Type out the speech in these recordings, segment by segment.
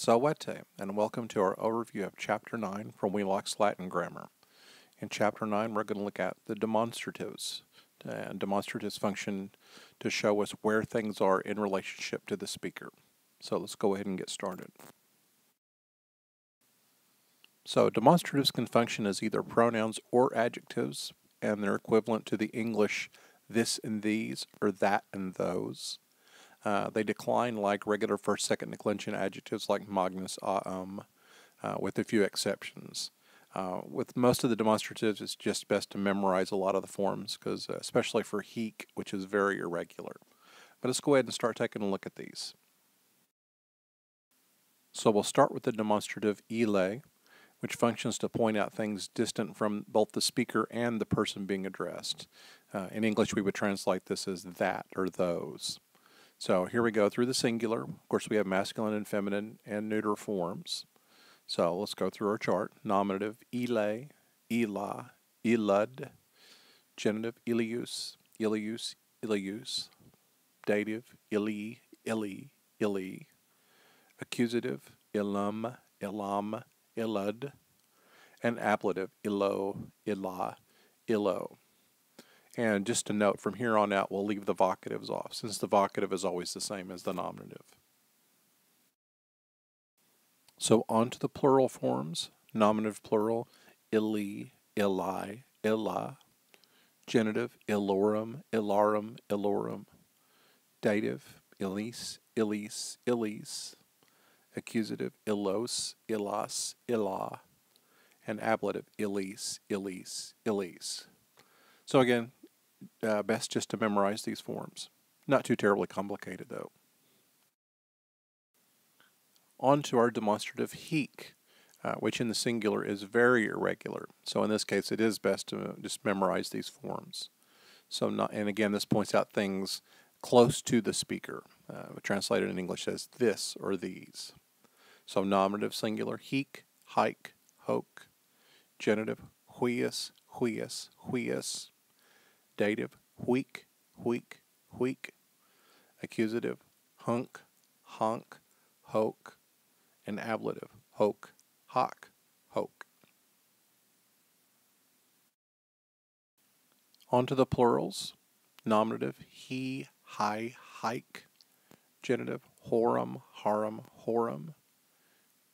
Salvete, and welcome to our overview of Chapter 9 from Wheelock's Latin Grammar. In Chapter 9, we're going to look at the demonstratives. And demonstratives function to show us where things are in relationship to the speaker. So let's go ahead and get started. So demonstratives can function as either pronouns or adjectives, and they're equivalent to the English this and these, or that and those. They decline like regular first, second declension adjectives like magnus, with a few exceptions. With most of the demonstratives, it's just best to memorize a lot of the forms, because especially for hic, which is very irregular. But let's go ahead and start taking a look at these. So we'll start with the demonstrative ille, which functions to point out things distant from both the speaker and the person being addressed. In English, we would translate this as that or those. So here we go through the singular. Of course, we have masculine and feminine and neuter forms. So let's go through our chart. Nominative, ille, illa, illud. Genitive, illeus, illeus, illeus. Dative, illi, illi, illi. Accusative, illum, illam, illud. And ablative, illo, illa, illo. And just a note, from here on out, we'll leave the vocatives off, since the vocative is always the same as the nominative. So on to the plural forms. Nominative plural, illi, illi, illa. Genitive, illorum, illarum, illorum. Dative, illis, illis, illis. Accusative, illos, illas, illa. And ablative, illis, illis, illis. So again, best just to memorize these forms. Not too terribly complicated, though. On to our demonstrative hic, which in the singular is very irregular. So in this case, it is best to just memorize these forms. And again, this points out things close to the speaker. Translated in English as this or these. So nominative singular, hic, hike, hoc. Genitive, huius, huius, huius. Dative, huic, huic, huic. Accusative, hunk, honk, hoke. And ablative, hoke, hock, hoke. On to the plurals. Nominative, he, hi, hike. Genitive, horum, harum, horum.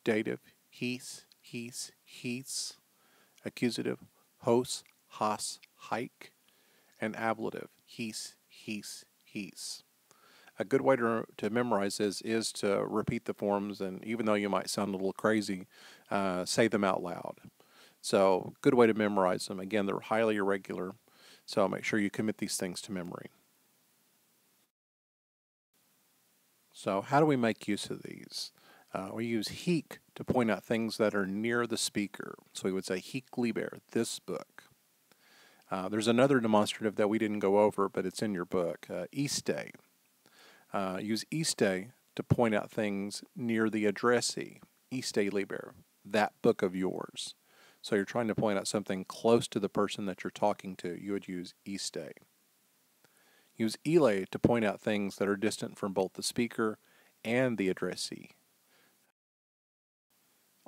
Dative, heath, heath, heaths. Accusative, hos, hos, hike. And ablative, heath, heath, heaths. A good way to memorize this is to repeat the forms, and even though you might sound a little crazy, say them out loud. So, good way to memorize them. Again, they're highly irregular, so make sure you commit these things to memory. So, how do we make use of these? We use hic to point out things that are near the speaker. So we would say hic liber, this book. There's another demonstrative that we didn't go over, but it's in your book, iste. Use iste to point out things near the addressee, iste liber, that book of yours. So you're trying to point out something close to the person that you're talking to, you would use iste. Use ille to point out things that are distant from both the speaker and the addressee.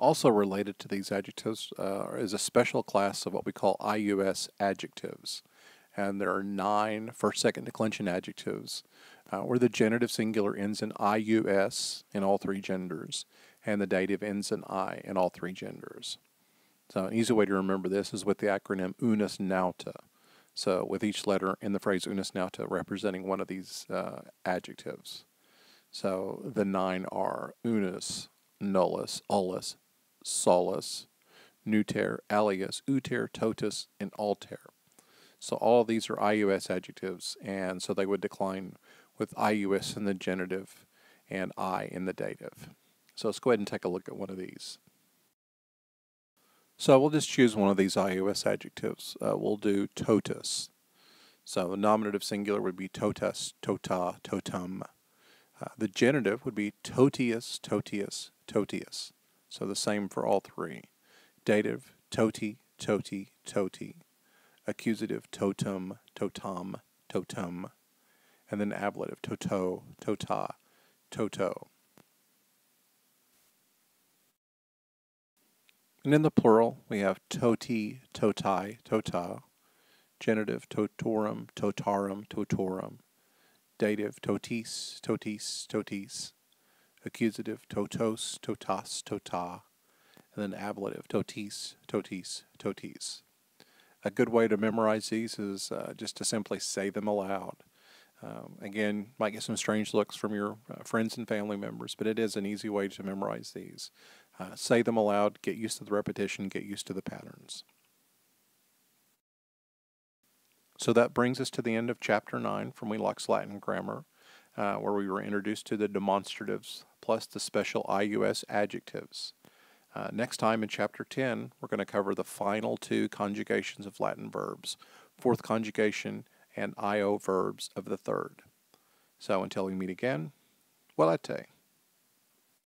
Also related to these adjectives is a special class of what we call ius adjectives. And there are 9 first, second declension adjectives where the genitive singular ends in ius in all 3 genders, and the dative ends in I in all 3 genders. So an easy way to remember this is with the acronym unus nauta. So with each letter in the phrase unus nauta representing one of these adjectives. So the 9 are unus, nullus, ullus, solus, neuter, alius, uter, totus, and alter. So all of these are ius adjectives, and so they would decline with ius in the genitive and I in the dative. So let's go ahead and take a look at one of these. So we'll just choose one of these ius adjectives. We'll do totus. So the nominative singular would be totus, tota, totum. The genitive would be totius, totius, totius. So the same for all 3. Dative, toti, toti, toti. Accusative, totum, totam, totum. And then ablative, toto, tota, toto. And in the plural, we have toti, totai, tota, genitive totorum, totarum, totorum, dative totis, totis, totis, accusative totos, totas, tota, and then ablative totis, totis, totis. A good way to memorize these is just to simply say them aloud. Again, might get some strange looks from your friends and family members, but it is an easy way to memorize these. Say them aloud, get used to the repetition, get used to the patterns. So that brings us to the end of Chapter 9 from Wheelock's Latin Grammar, where we were introduced to the demonstratives plus the special IUS adjectives. Next time in Chapter 10, we're going to cover the final two conjugations of Latin verbs, fourth conjugation and IO verbs of the third. So until we meet again, volete.